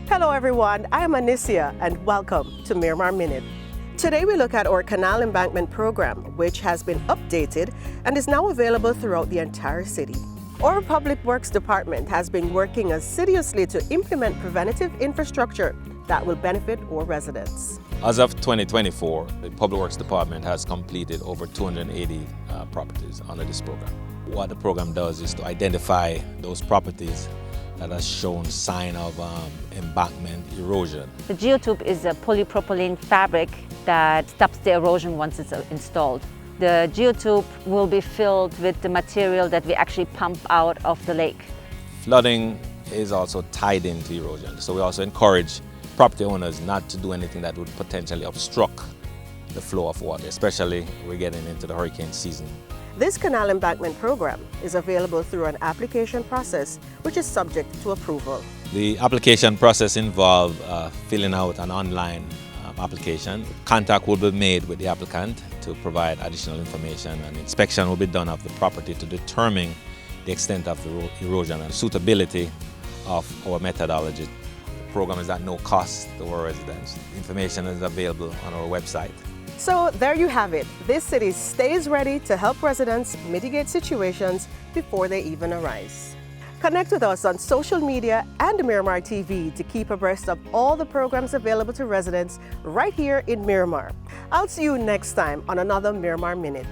Hello everyone, I am Anicia and welcome to Miramar Minute. Today we look at our Canal Embankment program, which has been updated and is now available throughout the entire city. Our Public Works Department has been working assiduously to implement preventative infrastructure that will benefit our residents. As of 2024, the Public Works Department has completed over 280 properties under this program. What the program does is to identify those properties that has shown sign of embankment erosion. The geotube is a polypropylene fabric that stops the erosion once it's installed. The geotube will be filled with the material that we actually pump out of the lake. Flooding is also tied into erosion, so we also encourage property owners not to do anything that would potentially obstruct the flow of water, especially we're getting into the hurricane season. This Canal Embankment program is available through an application process which is subject to approval. The application process involves filling out an online application. Contact will be made with the applicant to provide additional information, and inspection will be done of the property to determine the extent of the erosion and suitability of our methodology. The program is at no cost to our residents. Information is available on our website. So there you have it. This city stays ready to help residents mitigate situations before they even arise. Connect with us on social media and Miramar TV to keep abreast of all the programs available to residents right here in Miramar. I'll see you next time on another Miramar Minute.